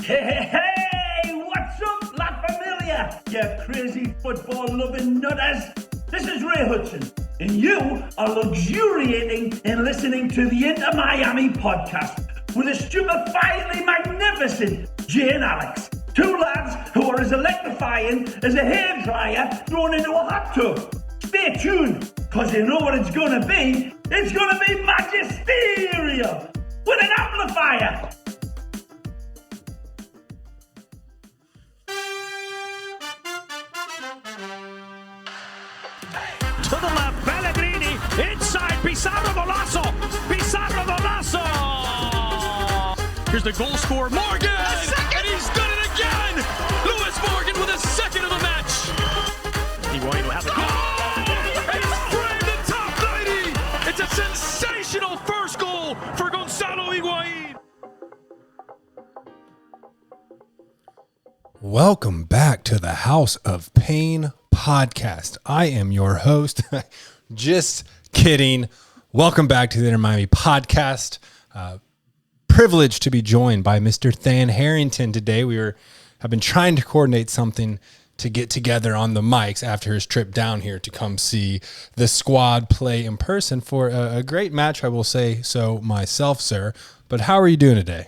Hey, what's up, La Familia, you crazy football-loving nutters? This is Ray Hudson, and you are luxuriating in listening to the Inter Miami podcast with the stupefyingly magnificent Jay and Alex, two lads who are as electrifying as a hairdryer thrown into a hot tub. Stay tuned, because you know what it's going to be. It's going to be magisterial with an amplifier. To the left, Pellegrini, inside, Pizarro Golazo! Pizarro Golazo! Here's the goal scorer, Morgan! And he's done it again! Lewis Morgan with a second of the match! Higuain will have the goal! And he's framed the top 90! It's a sensational first goal for Gonzalo Higuain! Welcome back to the House of Pain podcast. I am your host. Just kidding. Welcome back to the Inter Miami podcast. Privileged to be joined by Mr. Than Harrington today. We have been trying to coordinate something to get together on the mics after his trip down here to come see the squad play in person for a great match, I will say so myself, sir. But how are you doing today?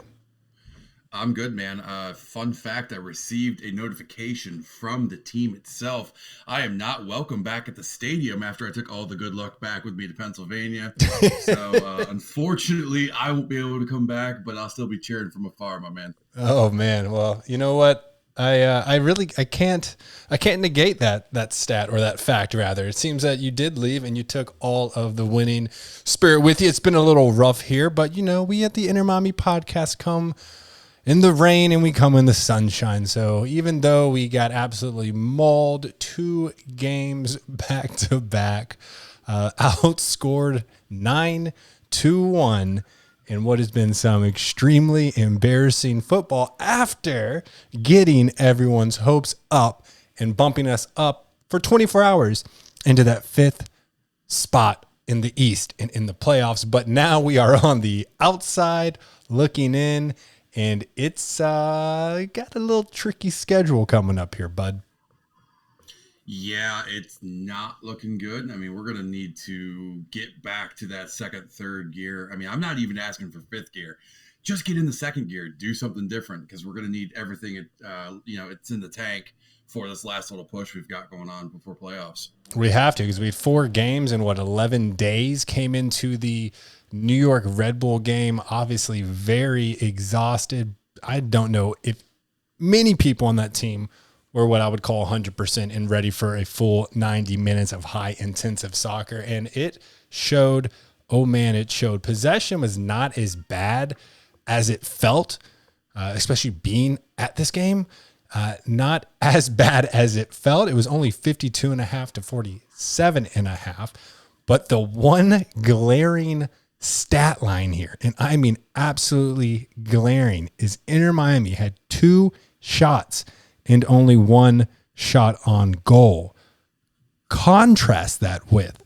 I'm good, man. Fun fact, I received a notification from the team itself. I am not welcome back at the stadium after I took all the good luck back with me to Pennsylvania. So unfortunately, I won't be able to come back, but I'll still be cheering from afar, my man. Oh, man. Well, you know what? I can't negate that stat, or that fact rather. It seems that you did leave and you took all of the winning spirit with you. It's been a little rough here, but you know, we at the Inter Miami podcast come in the rain and we come in the sunshine. So even though we got absolutely mauled 2 games back to back, outscored 9-1 in what has been some extremely embarrassing football after getting everyone's hopes up and bumping us up for 24 hours into that 5th spot in the East and in the playoffs. But now we are on the outside looking in, and it's got a little tricky schedule coming up here, bud. Yeah, it's not looking good. I mean, we're going to need to get back to that second, third gear. I mean, I'm not even asking for 5th gear. Just get in the second gear. Do something different, because we're going to need everything, it's in the tank for this last little push we've got going on before playoffs. We have to, because we had 4 games in 11 days. Came into the New York Red Bull game obviously very exhausted. I don't know if many people on that team were what I would call 100% and ready for a full 90 minutes of high intensive soccer. And it showed, oh man, it showed. Possession was not as bad as it felt, especially being at this game. Not as bad as it felt. It was only 52.5 to 47.5. But the one glaring stat line here, and I mean absolutely glaring, is Inter Miami had 2 shots and only 1 shot on goal. Contrast that with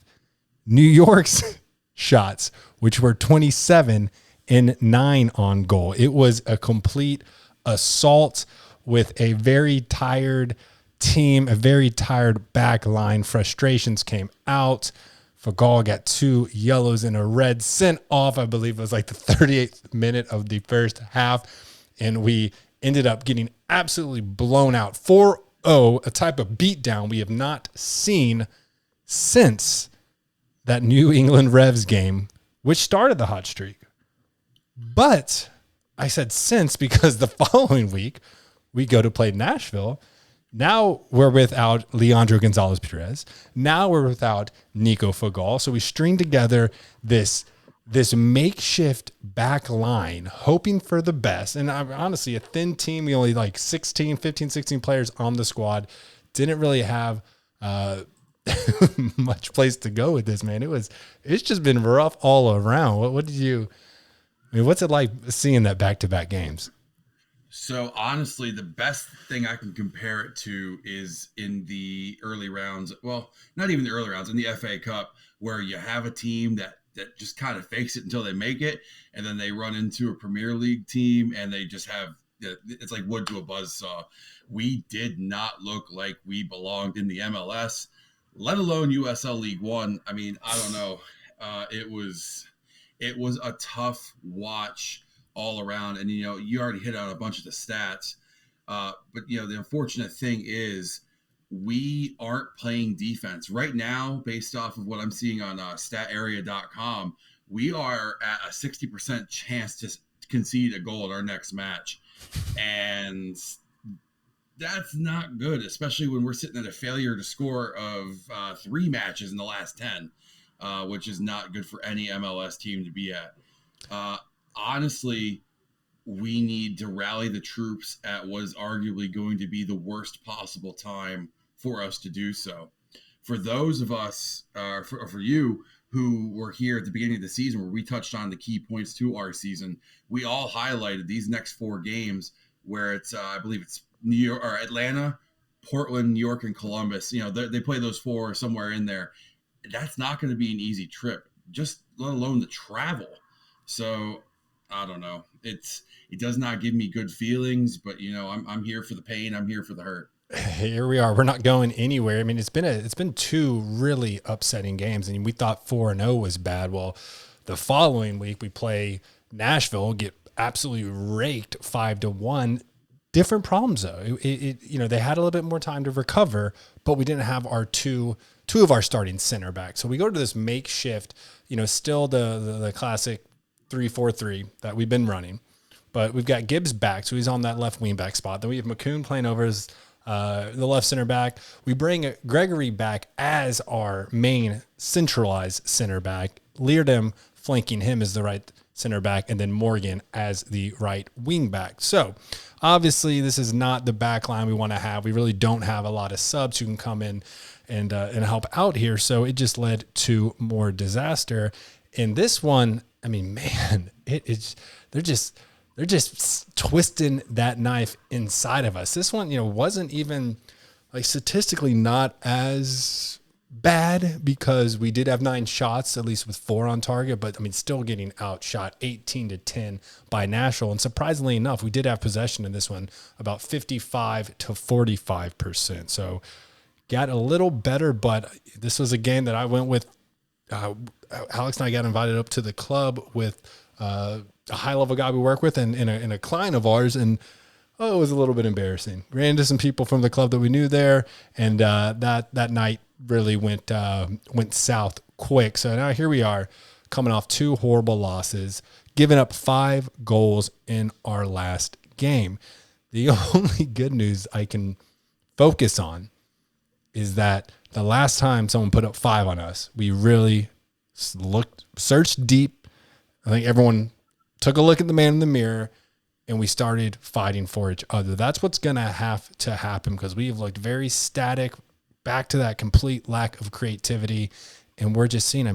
New York's shots, which were 27 and 9 on goal. It was a complete assault with a very tired team, a very tired back line. Frustrations came out. Fagal got 2 yellows and a red, sent off, I believe it was like the 38th minute of the first half. And we ended up getting absolutely blown out 4-0, a type of beatdown we have not seen since that New England Revs game, which started the hot streak. But I said since because the following week we go to play Nashville. Now we're without Leandro Gonzalez-Perez. Now we're without Nico Fagal. So we string together this makeshift back line, hoping for the best. And honestly, a thin team. We only like 15, 16 players on the squad. Didn't really have much place to go with this, man. It's just been rough all around. What's it like seeing that back-to-back games? So honestly, the best thing I can compare it to is in the early rounds. Well, not even the early rounds, in the FA Cup, where you have a team that just kind of fakes it until they make it, and then they run into a Premier League team and they just have it's like wood to a buzzsaw. We did not look like we belonged in the MLS, let alone USL League One. I mean, I don't know. It was a tough watch all around. And, you already hit on a bunch of the stats. But, the unfortunate thing is we aren't playing defense right now. Based off of what I'm seeing on statarea.com, we are at a 60% chance to concede a goal in our next match. And that's not good, especially when we're sitting at a failure to score of 3 matches in the last 10, which is not good for any MLS team to be at. Honestly, we need to rally the troops at what is arguably going to be the worst possible time for us to do so. For those of us, for you who were here at the beginning of the season where we touched on the key points to our season, we all highlighted these next 4 games where it's, I believe it's New York or Atlanta, Portland, New York, and Columbus. They play those 4 somewhere in there. That's not going to be an easy trip, just let alone the travel. So I don't know. It does not give me good feelings, but I'm here for the pain. I'm here for the hurt. Here we are. We're not going anywhere. I mean, it's been 2 really upsetting games, and we thought 4-0 was bad. Well, the following week we play Nashville, get absolutely raked 5-1. Different problems though. They had a little bit more time to recover, but we didn't have our two of our starting center backs. So we go to this makeshift, still the classic 3-4-3 that we've been running, but we've got Gibbs back, so he's on that left wing back spot. Then we have McCoon playing over as the left center back. We bring Gregory back as our main centralized center back. Leardom flanking him as the right center back, and then Morgan as the right wing back. So obviously this is not the back line we want to have. We really don't have a lot of subs who can come in and help out here. So it just led to more disaster. In this one, I mean, man, they're just twisting that knife inside of us. This one, wasn't even like statistically not as bad because we did have 9 shots, at least with 4 on target, but I mean, still getting outshot 18-10 by Nashville. And surprisingly enough, we did have possession in this one, about 55 to 45%. So got a little better, but this was a game that I went with. Alex and I got invited up to the club with a high-level guy we work with and a client of ours, and it was a little bit embarrassing. Ran into some people from the club that we knew there, and that night really went south quick. So now here we are, coming off 2 horrible losses, giving up 5 goals in our last game. The only good news I can focus on is that the last time someone put up 5 on us, we really searched deep. I think everyone took a look at the man in the mirror, and we started fighting for each other. That's what's going to have to happen, because we have looked very static, back to that complete lack of creativity. And we're just seeing,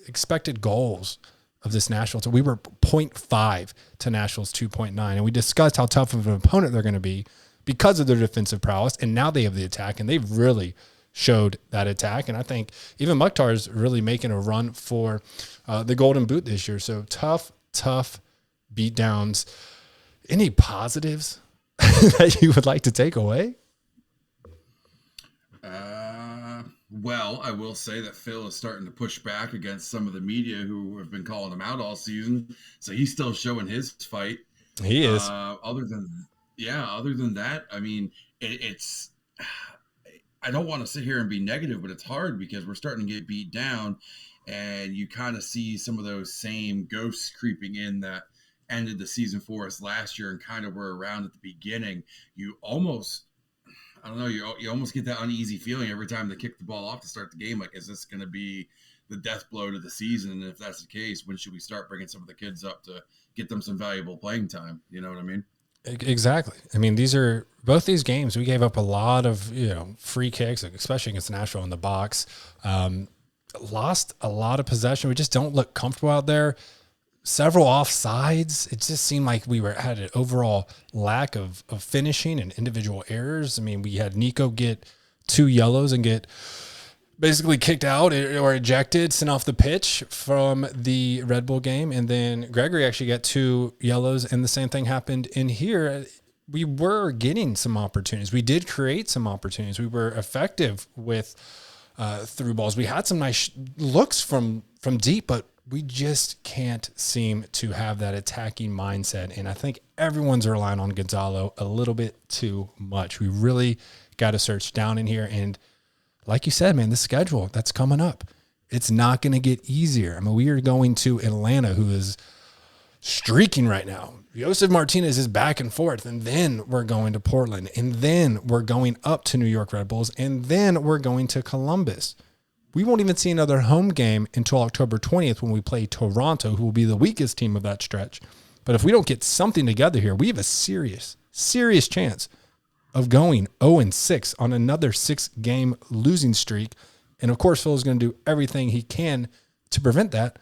expected goals of this Nashville. So we were 0.5 to Nashville's 2.9. And we discussed how tough of an opponent they're going to be because of their defensive prowess. And now they have the attack, and they've really showed that attack. And I think even Mukhtar's really making a run for the Golden Boot this year. So tough beatdowns. Any positives that you would like to take away? Well, I will say that Phil is starting to push back against some of the media who have been calling him out all season. So he's still showing his fight. He is. Other than that, I mean, it's I don't want to sit here and be negative, but it's hard because we're starting to get beat down, and you kind of see some of those same ghosts creeping in that ended the season for us last year and kind of were around at the beginning. You almost get that uneasy feeling every time they kick the ball off to start the game. Like, is this going to be the death blow to the season? And if that's the case, when should we start bringing some of the kids up to get them some valuable playing time? You know what I mean? Exactly. I mean, both these games, we gave up a lot of, free kicks, especially against Nashville in the box. Lost a lot of possession. We just don't look comfortable out there. Several offsides. It just seemed like we had an overall lack of finishing and individual errors. I mean, we had Nico get 2 yellows and get basically kicked out or ejected, sent off the pitch from the Red Bull game. And then Gregory actually got 2 yellows, and the same thing happened in here. We were getting some opportunities. We did create some opportunities. We were effective with through balls. We had some nice looks from deep, but we just can't seem to have that attacking mindset. And I think everyone's relying on Gonzalo a little bit too much. We really got to search down in here. And like you said, man, the schedule that's coming up, it's not going to get easier. I mean, we are going to Atlanta, who is streaking right now. Josef Martinez is back and forth, and then we're going to Portland, and then we're going up to New York Red Bulls, and then we're going to Columbus. We won't even see another home game until October 20th when we play Toronto, who will be the weakest team of that stretch. But if we don't get something together here, we have a serious chance of going 0-6 on another 6-game losing streak. And of course, Phil is going to do everything he can to prevent that.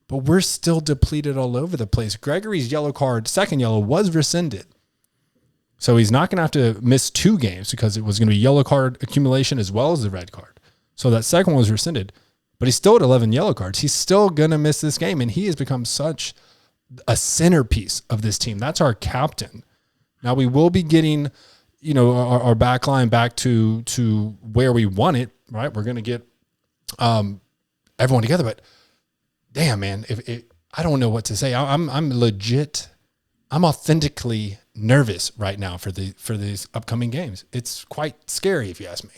But we're still depleted all over the place. Gregory's yellow card, second yellow, was rescinded. So he's not going to have to miss 2 games because it was going to be yellow card accumulation as well as the red card. So that second one was rescinded. But he's still at 11 yellow cards. He's still going to miss this game. And he has become such a centerpiece of this team. That's our captain. Now we will be getting, our back line back to where we want it, right? We're going to get everyone together. But damn, man, I don't know what to say. I'm authentically nervous right now for these upcoming games. It's quite scary if you ask me.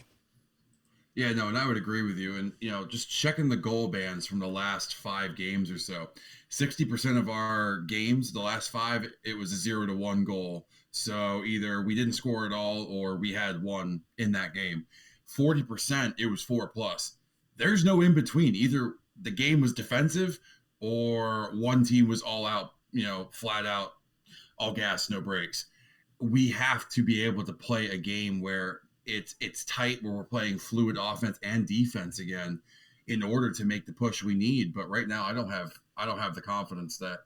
Yeah, no, and I would agree with you. And, just checking the goal bans from the last 5 games or so, 60% of our games, the last 5, it was a 0-1 goal. So either we didn't score at all or we had 1 in that game. 40%, it was 4+. There's no in between. Either the game was defensive or one team was all out, flat out, all gas, no brakes. We have to be able to play a game where it's tight, where we're playing fluid offense and defense again in order to make the push we need. But right now I don't have the confidence that,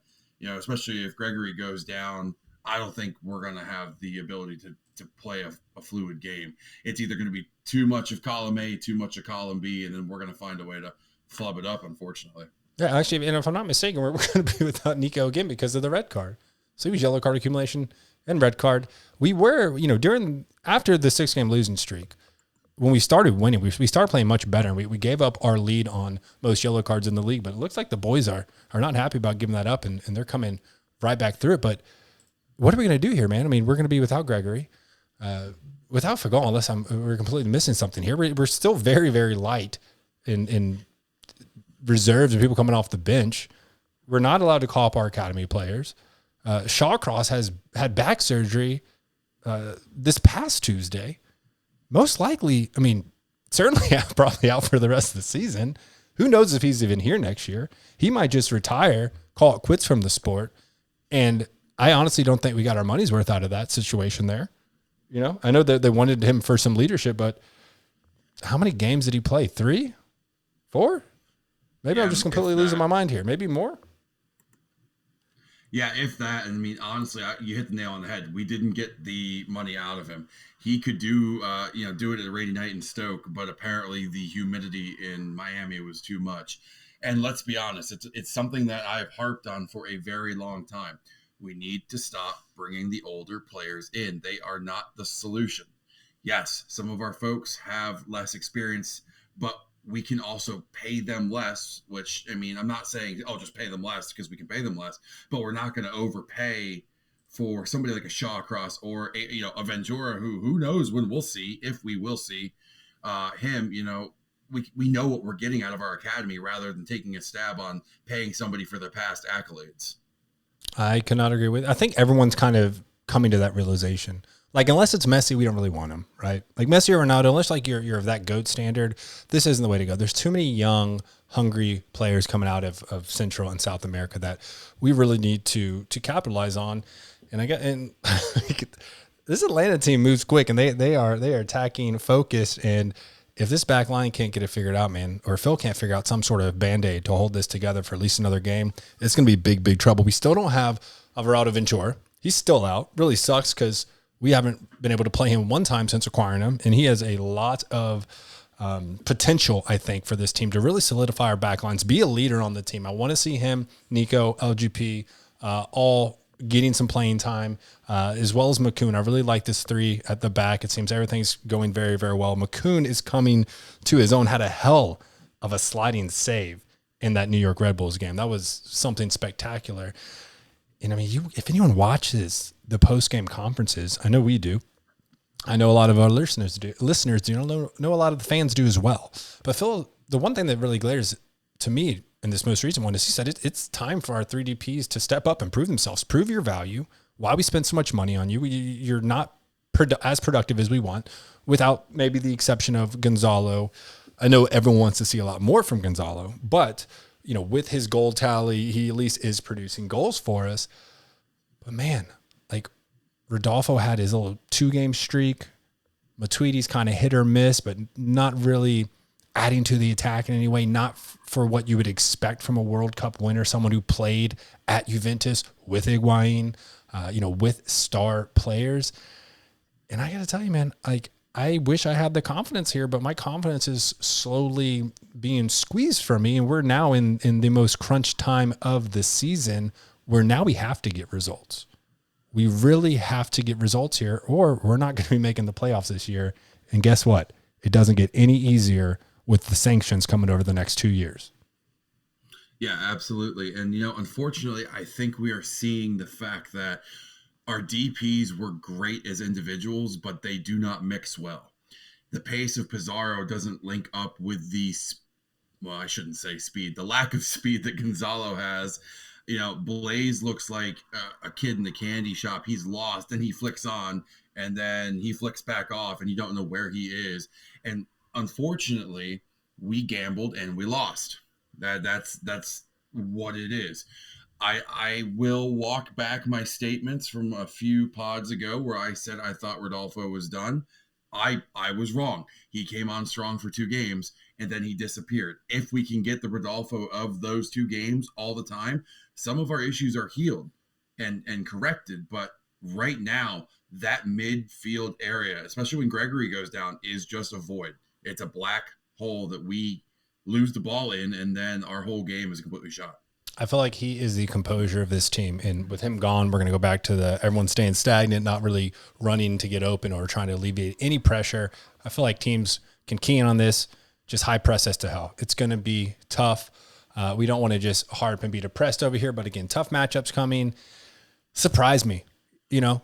especially if Gregory goes down, I don't think we're going to have the ability to play a fluid game. It's either going to be too much of column A, too much of column B, and then we're going to find a way to flub it up, unfortunately. Yeah, actually, and if I'm not mistaken, we're going to be without Nico again because of the red card. So he was yellow card accumulation and red card. We were, after the 6-game losing streak, when we started winning, we started playing much better. We gave up our lead on most yellow cards in the league, but it looks like the boys are not happy about giving that up, and they're coming right back through it. But what are we going to do here, man? I mean, we're going to be without Gregory, without Fagon, unless we're completely missing something here. We're still very, very light in reserves and people coming off the bench. We're not allowed to call up our academy players. Shawcross has had back surgery this past Tuesday. Most likely, certainly probably out for the rest of the season. Who knows if he's even here next year? He might just retire, call it quits from the sport. And I honestly don't think we got our money's worth out of that situation there. I know that they wanted him for some leadership, but how many games did he play? 3? 4? Maybe I'm just completely losing my mind here. Maybe more? Yeah, if that. And honestly, you hit the nail on the head. We didn't get the money out of him. He could do it at a rainy night in Stoke, but apparently the humidity in Miami was too much. And let's be honest, it's something that I've harped on for a very long time. We need to stop bringing the older players in. They are not the solution. Yes, some of our folks have less experience, but we can also pay them less, which, I'm not saying, just pay them less because we can pay them less, but we're not going to overpay for somebody like a Shawcross or a Ventura who knows when we'll see, if we will see him. We know what we're getting out of our academy rather than taking a stab on paying somebody for their past accolades. I cannot agree with. I think everyone's kind of coming to that realization. Like, unless it's Messi, we don't really want him, right? Like Messi or Ronaldo, unless you're of that GOAT standard, this isn't the way to go. There's too many young, hungry players coming out of Central and South America that we really need to capitalize on. And this Atlanta team moves quick, and they are attacking, focused. And if this back line can't get it figured out, man, or Phil can't figure out some sort of Band-Aid to hold this together for at least another game, it's going to be big, big trouble. We still don't have Alvarado Ventura. He's still out. Really sucks because we haven't been able to play him one time since acquiring him, and he has a lot of potential, I think, for this team to really solidify our backlines, be a leader on the team. I want to see him, Nico, LGP, all getting some playing time, as well as McCoon. I really like this three at the back. It seems everything's going very, very well. McCoon is coming to his own, had a hell of a sliding save in that New York Red Bulls game. That was something spectacular. And I mean, if anyone watches the post-game conferences, I know we do. I know a lot of our listeners do. Know a lot of the fans do as well. But Phil, the one thing that really glares to me in this most recent one is he said it's time for our 3DPs to step up and prove themselves, prove your value, why we spend so much money on you. You're not as productive as we want, without maybe the exception of Gonzalo. I know everyone wants to see a lot more from Gonzalo, but with his goal tally, he at least is producing goals for us. But man, like Rodolfo had his little 2-game streak. Matuidi's kind of hit or miss, but not really adding to the attack in any way, not for what you would expect from a World Cup winner, someone who played at Juventus with Higuain, with star players. And I got to tell you, man, like I wish I had the confidence here, but my confidence is slowly being squeezed from me. And we're now in the most crunch time of the season where now we have to get results. We really have to get results here, or we're not going to be making the playoffs this year. And guess what? It doesn't get any easier with the sanctions coming over the next 2 years. Yeah, absolutely. And, unfortunately, I think we are seeing the fact that our DPs were great as individuals, but they do not mix well. The pace of Pizarro doesn't link up with I shouldn't say speed, the lack of speed that Gonzalo has. Blaze looks like a kid in the candy shop. He's lost, and he flicks on, and then he flicks back off, and you don't know where he is. And unfortunately, we gambled and we lost. That's what it is. I will walk back my statements from a few pods ago where I said I thought Rodolfo was done. I was wrong. He came on strong for 2 games, and then he disappeared. If we can get the Rodolfo of those 2 games all the time, some of our issues are healed and corrected. But right now, that midfield area, especially when Gregory goes down, is just a void. It's a black hole that we lose the ball in, and then our whole game is completely shot. I feel like he is the composure of this team. And with him gone, we're going to go back to everyone staying stagnant, not really running to get open or trying to alleviate any pressure. I feel like teams can key in on this, just high press us to hell. It's going to be tough. We don't want to just harp and be depressed over here. But again, tough matchups coming. Surprise me.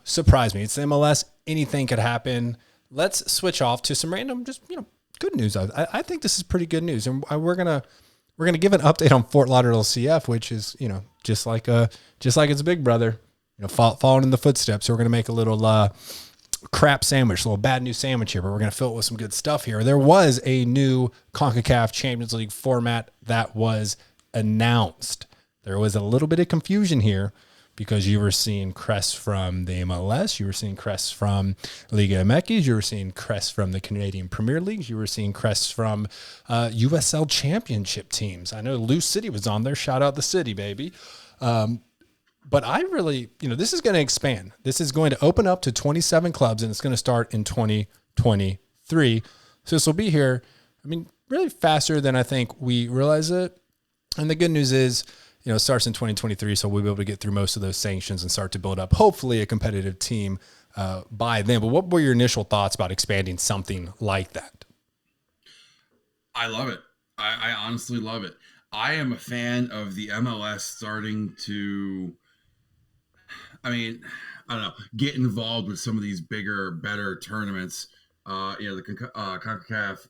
Surprise me. It's MLS. Anything could happen. Let's switch off to some random, good news. I think this is pretty good news. And we're going to give an update on Fort Lauderdale CF, which is, just like its big brother, following in the footsteps. So we're going to make a little crap sandwich, a little bad news sandwich here, but we're going to fill it with some good stuff here. There was a new Concacaf Champions League format that was announced. There was a little bit of confusion here because you were seeing crests from the MLS, you were seeing crests from Liga MX, you were seeing crests from the Canadian Premier League, you were seeing crests from USL Championship teams. I know Lou City was on there. Shout out the city, baby. But I really, this is going to expand. This is going to open up to 27 clubs, and it's going to start in 2023. So this will be here, really faster than I think we realize it. And the good news is, it starts in 2023, so we'll be able to get through most of those sanctions and start to build up, hopefully, a competitive team by then. But what were your initial thoughts about expanding something like that? I love it. I honestly love it. I am a fan of the MLS starting to, get involved with some of these bigger, better tournaments. The CONCACAF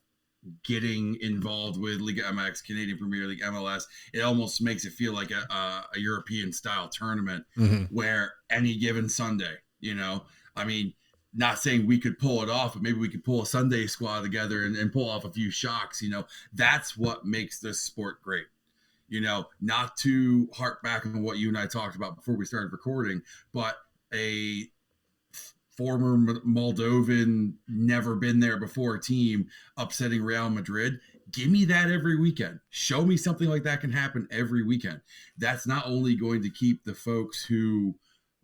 getting involved with Liga MX, Canadian Premier League, MLS, it almost makes it feel like a European style tournament where any given Sunday, not saying we could pull it off, but maybe we could pull a Sunday squad together and pull off a few shocks. That's what makes this sport great. Not to harp back on what you and I talked about before we started recording, but a former Moldovan, never been there before team upsetting Real Madrid. Give me that every weekend. Show me something like that can happen every weekend. That's not only going to keep the folks who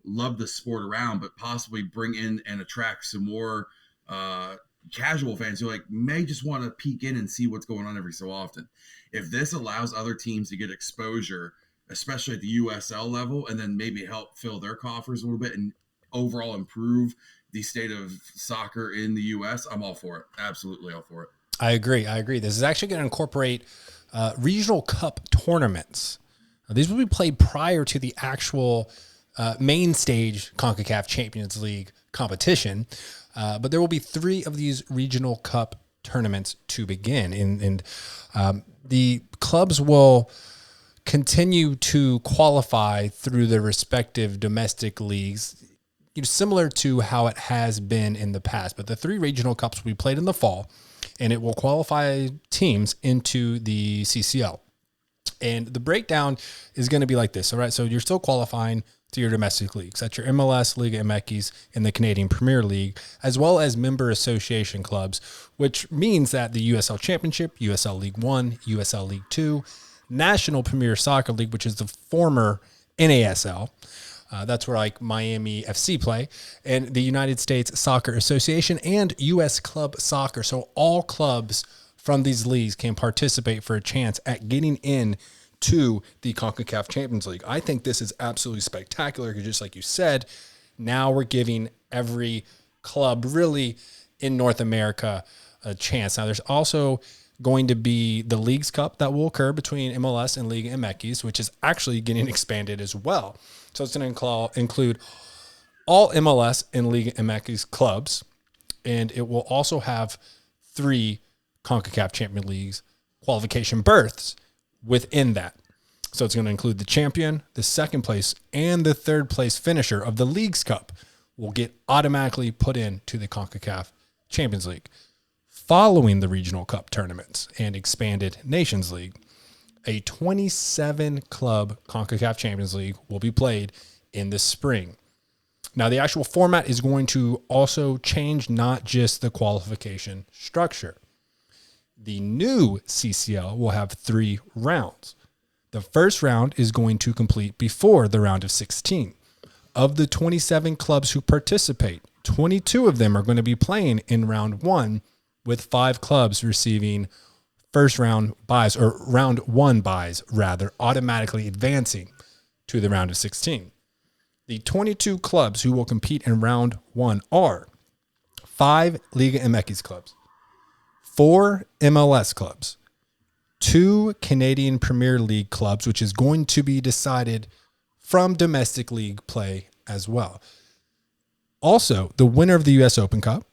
love the sport around, but possibly bring in and attract some more casual fans who may just want to peek in and see what's going on every so often. If this allows other teams to get exposure, especially at the USL level, and then maybe help fill their coffers a little bit and overall improve the state of soccer in the U.S., I'm all for it. Absolutely all for it. I agree. This is actually going to incorporate regional cup tournaments. These will be played prior to the actual main stage Concacaf Champions League competition. But there will be 3 of these regional cup tournaments to begin. And the clubs will continue to qualify through their respective domestic leagues, similar to how it has been in the past. But the 3 regional cups will be played in the fall, and it will qualify teams into the CCL. And the breakdown is going to be like this. All right. So you're still qualifying to your domestic leagues. That's your MLS, Liga MX, and the Canadian Premier League, as well as member association clubs, which means that the USL Championship, USL League 1, USL League 2, National Premier Soccer League, which is the former NASL. That's where Miami FC play, and the United States Soccer Association and U.S. Club Soccer. So all clubs from these leagues can participate for a chance at getting in to the Concacaf Champions League. I think this is absolutely spectacular because, just like you said, now we're giving every club really in North America a chance. Now, there's also going to be the Leagues Cup that will occur between MLS and Liga MX, which is actually getting expanded as well. So it's going to include all MLS and Liga MX clubs, and it will also have 3 CONCACAF Champions Leagues qualification berths within that. So it's going to include the champion, the second place, and the third place finisher of the Leagues Cup will get automatically put into the CONCACAF Champions League. Following the regional cup tournaments and expanded Nations League, a 27-club CONCACAF Champions League will be played in the spring. Now, the actual format is going to also change, not just the qualification structure. The new CCL will have 3 rounds. The first round is going to complete before the round of 16. Of the 27 clubs who participate, 22 of them are going to be playing in round 1, with 5 clubs receiving first round buys, or round 1 buys, rather, automatically advancing to the round of 16. The 22 clubs who will compete in round 1 are 5 Liga MX clubs, 4 MLS clubs, 2 Canadian Premier League clubs, which is going to be decided from domestic league play as well. Also, the winner of the U.S. Open Cup,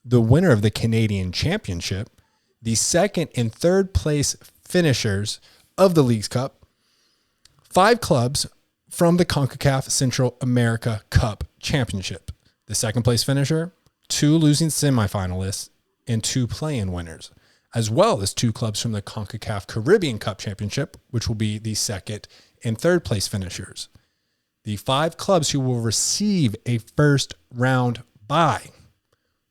the winner of the Canadian Championship, the second and third place finishers of the Leagues Cup, 5 clubs from the CONCACAF Central America Cup Championship, the second place finisher, 2 losing semifinalists, and 2 play-in winners, as well as 2 clubs from the CONCACAF Caribbean Cup Championship, which will be the second and third place finishers. The 5 clubs who will receive a first round bye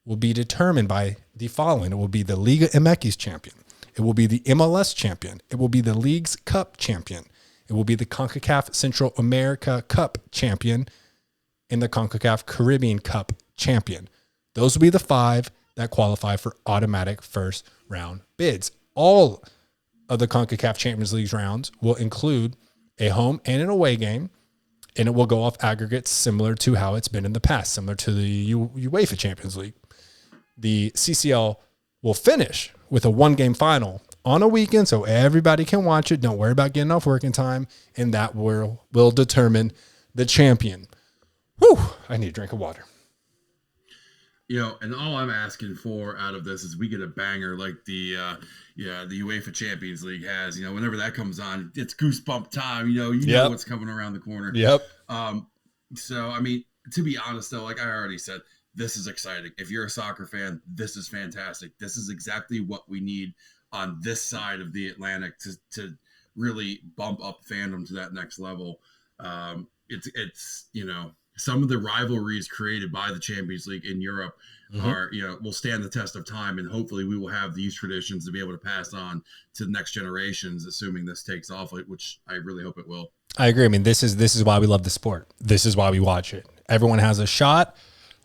will be determined by the following. It will be the Liga MX champion. It will be the MLS champion. It will be the Leagues Cup champion. It will be the CONCACAF Central America Cup champion and the CONCACAF Caribbean Cup champion. Those will be the 5 that qualify for automatic first round bids. All of the CONCACAF Champions League rounds will include a home and an away game, and it will go off aggregates similar to how it's been in the past, similar to the UEFA Champions League. The CCL will finish with a 1-game final on a weekend so everybody can watch it. Don't worry about getting off work in time, and that will determine the champion. Whew, I need a drink of water. And all I'm asking for out of this is we get a banger like the UEFA Champions League has. Whenever that comes on, it's goosebump time. You know what's coming around the corner. Yep. So, I mean, to be honest, though, like I already said, this is exciting. If you're a soccer fan, this is fantastic. This is exactly what we need on this side of the Atlantic to really bump up fandom to that next level. It's some of the rivalries created by the Champions League in Europe are, will stand the test of time, and hopefully we will have these traditions to be able to pass on to the next generations, assuming this takes off, which I really hope it will. I agree. I mean, this is why we love the sport. This is why we watch it. Everyone has a shot.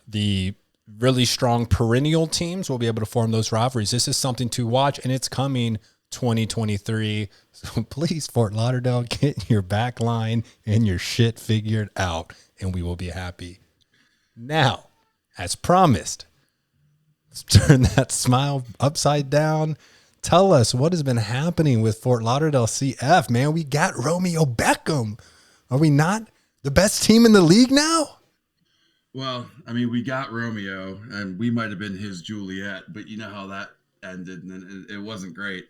The really strong perennial teams will be able to form those rivalries. This is something to watch, and it's coming 2023. So please, Fort Lauderdale, get your back line and your shit figured out, and we will be happy. Now, as promised, let's turn that smile upside down. Tell us what has been happening with Fort Lauderdale CF, man. We got Romeo Beckham. Are we not the best team in the league now? Well, I mean, we got Romeo, and we might have been his Juliet, but you know how that ended, and it wasn't great.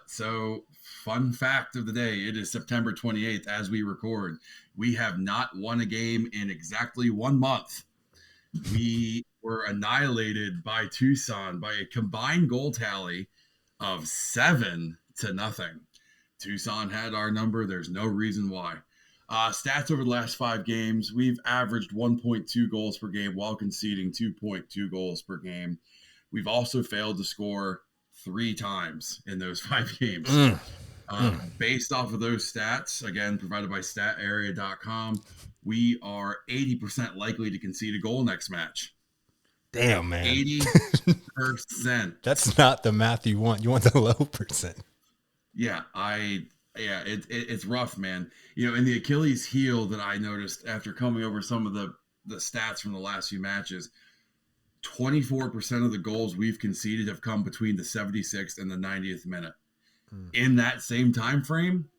So, fun fact of the day, it is September 28th as we record. We have not won a game in exactly 1 month. We were annihilated by Tucson by a combined goal tally of 7-0. Tucson had our number. There's no reason why. Stats over the last 5 games, we've averaged 1.2 goals per game while conceding 2.2 goals per game. We've also failed to score 3 times in those 5 games. Based off of those stats, again, provided by statarea.com, we are 80% likely to concede a goal next match. Damn, man. 80%. That's not the math you want. You want the low percent. Yeah, it's rough, man. You know, in the Achilles heel that I noticed after coming over some of the stats from the last few matches, 24% of the goals we've conceded have come between the 76th and the 90th minute. In that same time frame,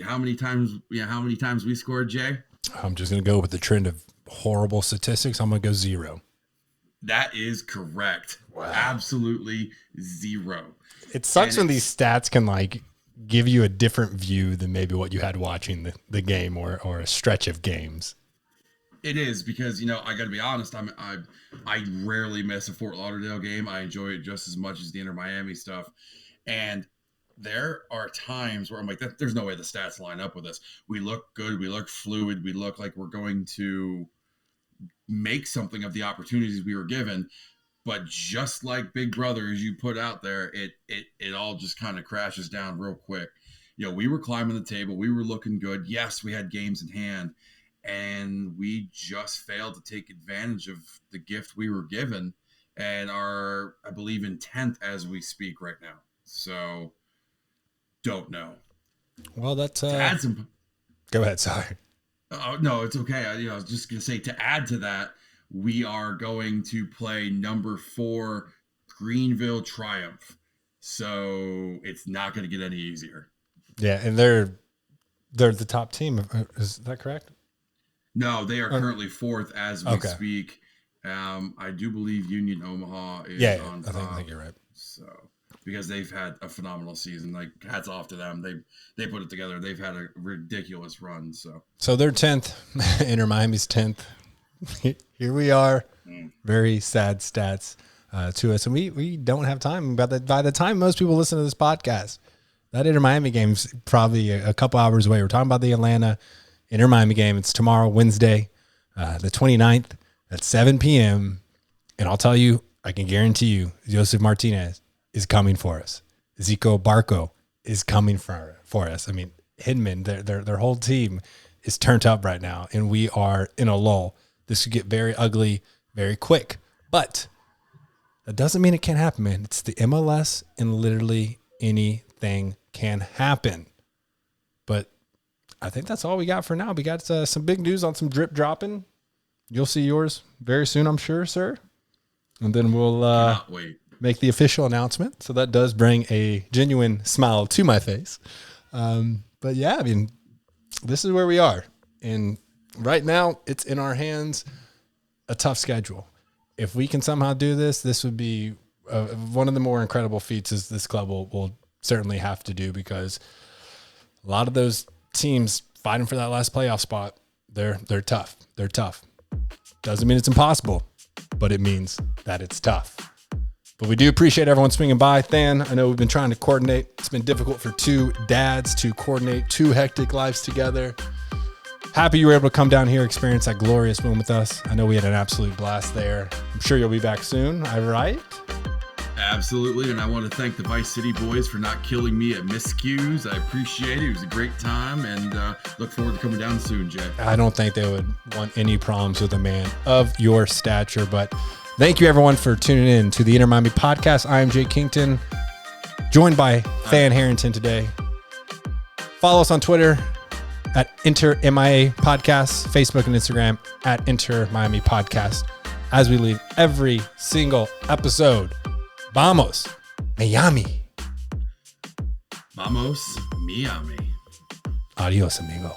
how many times we scored, Jay? I'm just going to go with the trend of horrible statistics. I'm going to go 0. That is correct. Wow. Absolutely 0. It sucks when these stats can like give you a different view than maybe what you had watching the game or a stretch of games. It is because, you know, I got to be honest. I rarely miss a Fort Lauderdale game. I enjoy it just as much as the Inter Miami stuff. And there are times where I'm like, there's no way the stats line up with us. We look good. We look fluid. We look like we're going to make something of the opportunities we were given. But just like Big Brother, as you put out there, it all just kind of crashes down real quick. You know, we were climbing the table. We were looking good. Yes, we had games in hand. And we just failed to take advantage of the gift we were given and are, I believe, in 10th as we speak right now. So, don't know. Well, that's... To add some... Go ahead, sorry. No, it's okay. I was just going to say, to add to that, we are going to play number 4 Greenville Triumph. So, it's not going to get any easier. Yeah, and they're the top team. Is that correct? No, they are currently 4th as we speak. I do believe Union Omaha is on top. I think you're right. So, because they've had a phenomenal season, like hats off to them. They put it together. They've had a ridiculous run. So they're 10th. Inter Miami's 10th. Here we are. Very sad stats to us, and we don't have time. By the time most people listen to this podcast, that Inter Miami game's probably a couple hours away. We're talking about the Atlanta Inter Miami game. It's tomorrow, Wednesday, the 29th at 7 p.m. And I'll tell you, I can guarantee you, Joseph Martinez is coming for us. Zico Barco is coming for us. I mean, Hidman, their whole team is turned up right now, and we are in a lull. This could get very ugly very quick. But that doesn't mean it can't happen, man. It's the MLS, and literally anything can happen. But I think that's all we got for now. We got some big news on some drip dropping. You'll see yours very soon, I'm sure, sir. And then we'll make the official announcement. So that does bring a genuine smile to my face. But yeah, I mean, this is where we are. And right now, it's in our hands, a tough schedule. If we can somehow do this, this would be one of the more incredible feats as this club will certainly have to do, because a lot of those teams fighting for that last playoff spot, they're tough. They're tough. Doesn't mean it's impossible, but it means that it's tough. But we do appreciate everyone swinging by. Than, I know we've been trying to coordinate. It's been difficult for 2 dads to coordinate 2 hectic lives together. Happy you were able to come down here, experience that glorious win with us. I know we had an absolute blast there. I'm sure you'll be back soon. All right? Absolutely, and I want to thank the Vice City boys for not killing me at miscues. I appreciate it. It was a great time, and look forward to coming down soon, Jay. I don't think they would want any problems with a man of your stature, but thank you everyone for tuning in to the Inter Miami podcast. I am Jay Kington, joined by Fan Harrington today. Follow us on Twitter at Inter MIA Podcast, Facebook and Instagram at Inter Miami Podcast. As we leave every single episode, vamos, Miami. Vamos, Miami. Adios, amigo.